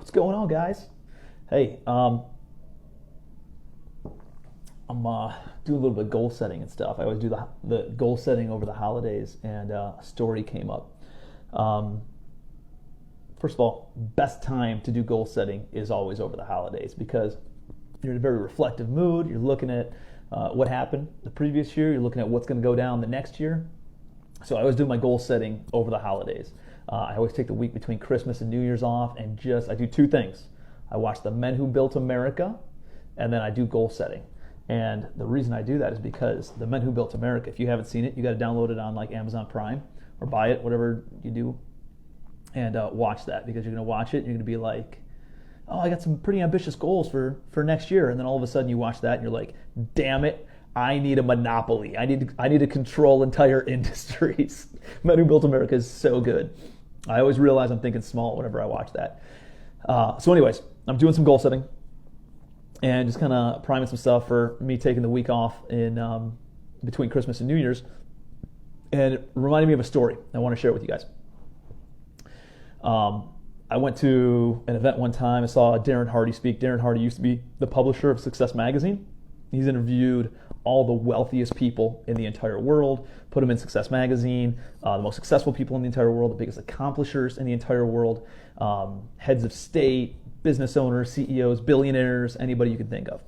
What's going on, guys? Hey, I'm doing a little bit of goal setting and stuff. I always do the goal setting over the holidays, and a story came up. First of all, best time to do goal setting is always over the holidays because you're in a very reflective mood. You're looking at what happened the previous year. You're looking at what's going to go down the next year. So I always do my goal setting over the holidays. I always take the week between Christmas and New Year's off, and I do two things. I watch The Men Who Built America, and then I do goal setting. And the reason I do that is because The Men Who Built America, if you haven't seen it, you got to download it on like Amazon Prime or buy it, whatever you do, and watch that, because you're going to watch it and you're going to be like, oh, I got some pretty ambitious goals for next year. And then all of a sudden you watch that and you're like, damn it, I need a monopoly. I need to control entire industries. Men Who Built America is so good. I always realize I'm thinking small whenever I watch that. So anyways, I'm doing some goal setting and just kind of priming some stuff for me taking the week off in between Christmas and New Year's. And it reminded me of a story I want to share with you guys. I went to an event one time. I saw Darren Hardy speak. Darren Hardy used to be the publisher of Success Magazine. He's interviewed all the wealthiest people in the entire world, put them in Success Magazine, the most successful people in the entire world, the biggest accomplishers in the entire world, heads of state, business owners, CEOs, billionaires, anybody you can think of.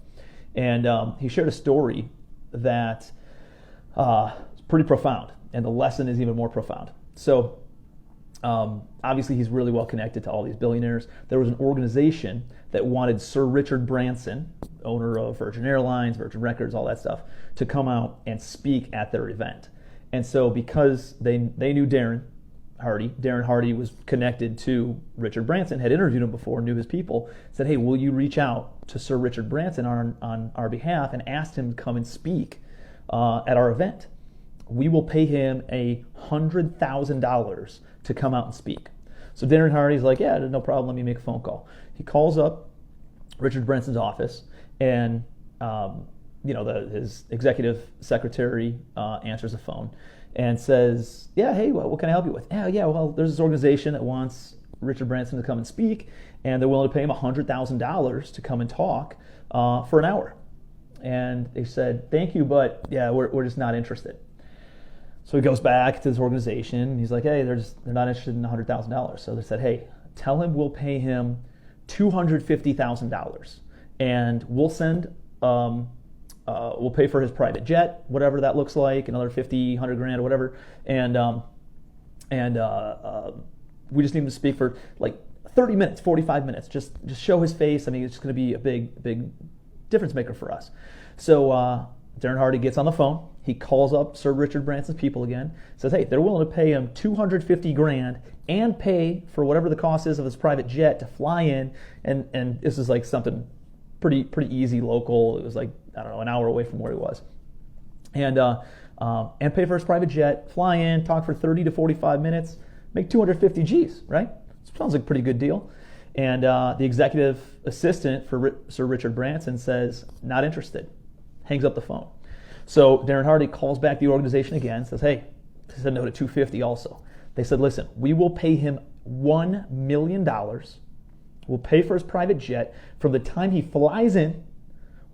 And he shared a story that is pretty profound, and the lesson is even more profound. So obviously he's really well connected to all these billionaires. There was an organization that wanted Sir Richard Branson, owner of Virgin Airlines, Virgin Records, all that stuff, to come out and speak at their event. And so because they knew Darren Hardy was connected to Richard Branson, had interviewed him before, knew his people, said, hey, will you reach out to Sir Richard Branson on our behalf and ask him to come and speak at our event? We will pay him $100,000 to come out and speak. So Darren Hardy's like, yeah, no problem, let me make a phone call. He calls up Richard Branson's office, and his executive secretary answers the phone and says, yeah, hey, what can I help you with? Yeah, well, there's this organization that wants Richard Branson to come and speak, and they're willing to pay him $100,000 to come and talk for an hour. And they said, thank you, but yeah, we're just not interested. So he goes back to this organization, and he's like, hey, they're not interested in $100,000. So they said, hey, tell him we'll pay him $250,000, and we'll send, we'll pay for his private jet, whatever that looks like, another 50, 100 grand or whatever, and we just need him to speak for like 30 minutes, 45 minutes, just show his face. I mean, it's just going to be a big difference maker for us. So Darren Hardy gets on the phone. He calls up Sir Richard Branson's people again, says, hey, they're willing to pay him 250 grand and pay for whatever the cost is of his private jet to fly in, and this is like something pretty easy, local. It was like, I don't know, an hour away from where he was. And pay for his private jet, fly in, talk for 30 to 45 minutes, make 250 G's, right? Sounds like a pretty good deal. And the executive assistant for Sir Richard Branson says, not interested, hangs up the phone. So Darren Hardy calls back the organization again, says, hey, they said no to 250 also. They said, listen, we will pay him $1 million. We'll pay for his private jet. From the time he flies in,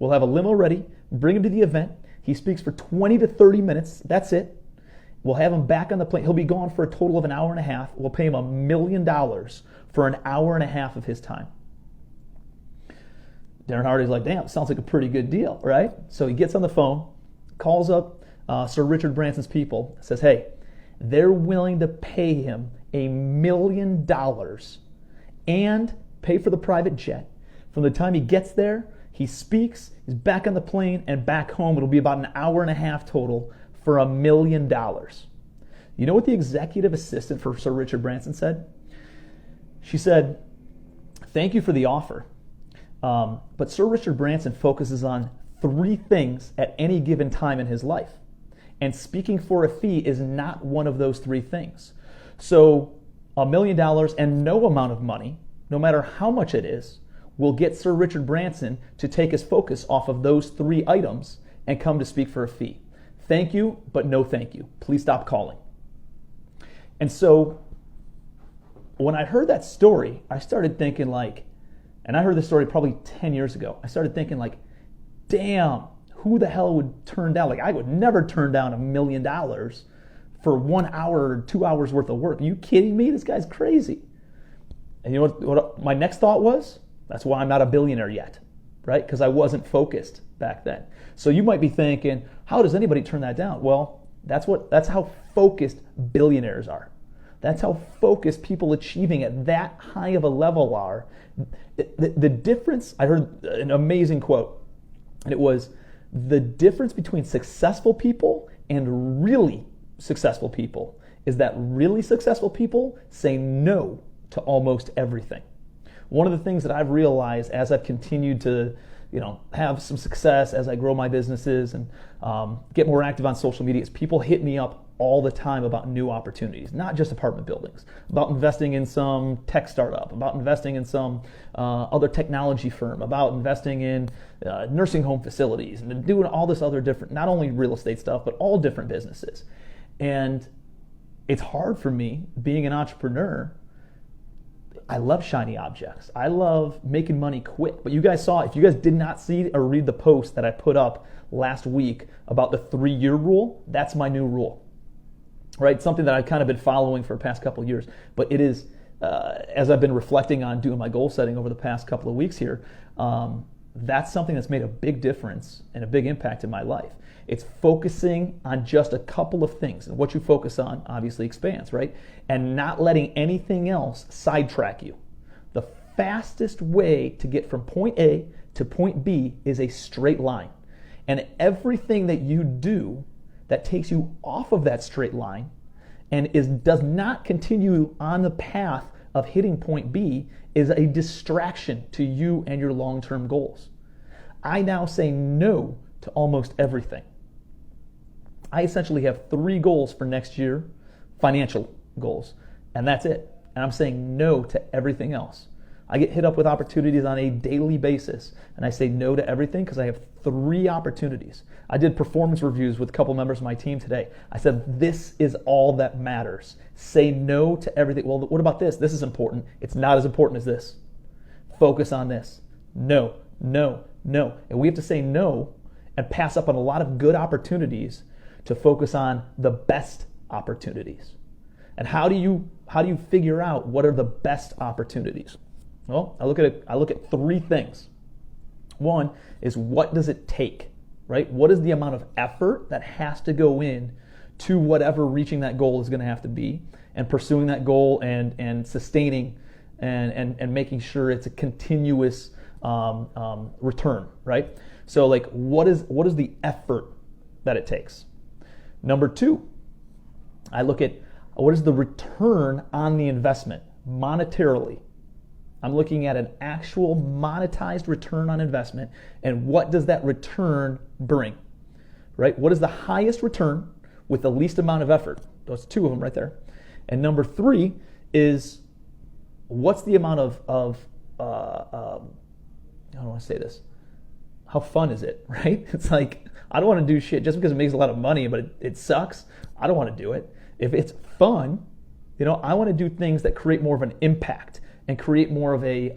we'll have a limo ready, bring him to the event. He speaks for 20 to 30 minutes. That's it. We'll have him back on the plane. He'll be gone for a total of an hour and a half. We'll pay him $1 million for an hour and a half of his time. Darren Hardy's like, damn, sounds like a pretty good deal, right? So he gets on the phone, calls up Sir Richard Branson's people, says, hey, they're willing to pay him $1 million and pay for the private jet. From the time he gets there, he speaks, he's back on the plane, and back home. It'll be about an hour and a half total for $1 million. You know what the executive assistant for Sir Richard Branson said? She said, thank you for the offer, but Sir Richard Branson focuses on 3 things at any given time in his life. And speaking for a fee is not one of those 3 things. So $1 million and no amount of money, no matter how much it is, will get Sir Richard Branson to take his focus off of those 3 items and come to speak for a fee. Thank you, but no thank you. Please stop calling. And so when I heard that story, I started thinking like, And I heard this story probably 10 years ago. I started thinking like, damn, who the hell would turn down? Like I would never turn down $1 million for 1 hour or 2 hours worth of work. Are you kidding me? This guy's crazy. And you know what my next thought was? That's why I'm not a billionaire yet, right? Because I wasn't focused back then. So you might be thinking, how does anybody turn that down? Well, that's how focused billionaires are. That's how focused people achieving at that high of a level are. The difference, I heard an amazing quote, and it was, the difference between successful people and really successful people is that really successful people say no to almost everything. One of the things that I've realized as I've continued to have some success, as I grow my businesses and get more active on social media, is people hit me up all the time about new opportunities, not just apartment buildings, about investing in some tech startup, about investing in some other technology firm, about investing in nursing home facilities, and doing all this other different, not only real estate stuff, but all different businesses. And it's hard for me being an entrepreneur. I love shiny objects. I love making money quick. But you guys saw, if you guys did not see or read the post that I put up last week about the 3-year rule, that's my new rule. Right? Something that I've kind of been following for the past couple of years. But it is, as I've been reflecting on doing my goal setting over the past couple of weeks here, that's something that's made a big difference and a big impact in my life. It's focusing on just a couple of things. And what you focus on obviously expands, right? And not letting anything else sidetrack you. The fastest way to get from point A to point B is a straight line. And everything that you do that takes you off of that straight line and does not continue on the path of hitting point B is a distraction to you and your long-term goals. I now say no to almost everything. I essentially have 3 goals for next year, financial goals, and that's it. And I'm saying no to everything else. I get hit up with opportunities on a daily basis, and I say no to everything because I have 3 opportunities. I did performance reviews with a couple members of my team today. I said, this is all that matters. Say no to everything. Well, what about this? This is important. It's not as important as this. Focus on this. No, no, no. And we have to say no and pass up on a lot of good opportunities to focus on the best opportunities. And how do you figure out what are the best opportunities? Well, I look at 3 things. One is, what does it take, right? What is the amount of effort that has to go in to whatever reaching that goal is going to have to be, and pursuing that goal and sustaining and making sure it's a continuous return, right? So like, what is the effort that it takes? Number 2, I look at what is the return on the investment monetarily. I'm looking at an actual monetized return on investment, and what does that return bring, right? What is the highest return with the least amount of effort? Those 2 of them right there. And number 3 is, what's the amount of how do I want to say this? How fun is it, right? It's like, I don't want to do shit just because it makes a lot of money, but it sucks. I don't want to do it. If it's fun, I want to do things that create more of an impact and create more of a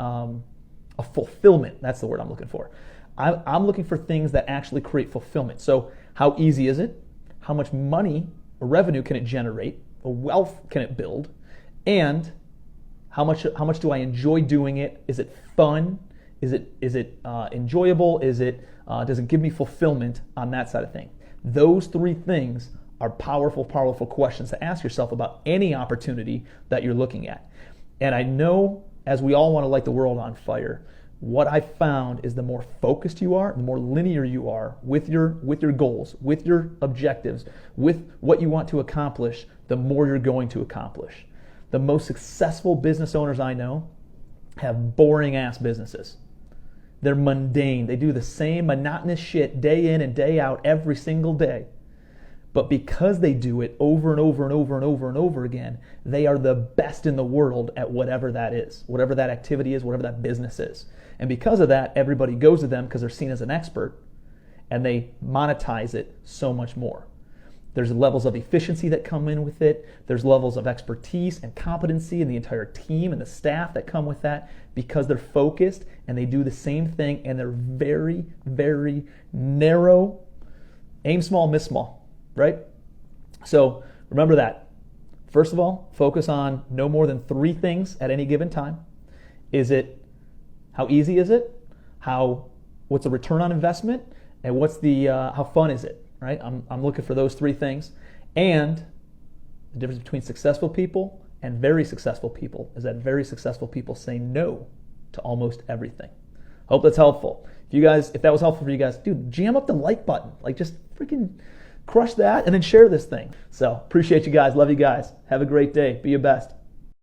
fulfillment. That's the word I'm looking for. I'm looking for things that actually create fulfillment. So how easy is it? How much money or revenue can it generate? What wealth can it build? And how much do I enjoy doing it? Is it fun? Is it enjoyable? Does it give me fulfillment on that side of thing? Those 3 things are powerful questions to ask yourself about any opportunity that you're looking at. And I know, as we all want to light the world on fire, what I found is the more focused you are, the more linear you are with your goals, with your objectives, with what you want to accomplish, the more you're going to accomplish. The most successful business owners I know have boring ass businesses. They're mundane. They do the same monotonous shit day in and day out every single day. But because they do it over and over and over and over and over again, they are the best in the world at whatever that is, whatever that activity is, whatever that business is. And because of that, everybody goes to them because they're seen as an expert, and they monetize it so much more. There's levels of efficiency that come in with it. There's levels of expertise and competency in the entire team and the staff that come with that because they're focused and they do the same thing and they're very, very narrow. Aim small, miss small, right? So remember that. First of all, focus on no more than 3 things at any given time. How easy is it? What's the return on investment? And how fun is it? Right? I'm looking for those 3 things. And the difference between successful people and very successful people is that very successful people say no to almost everything. Hope that's helpful. If that was helpful for you guys, dude, jam up the like button. Like, just freaking crush that and then share this thing. So appreciate you guys. Love you guys. Have a great day. Be your best.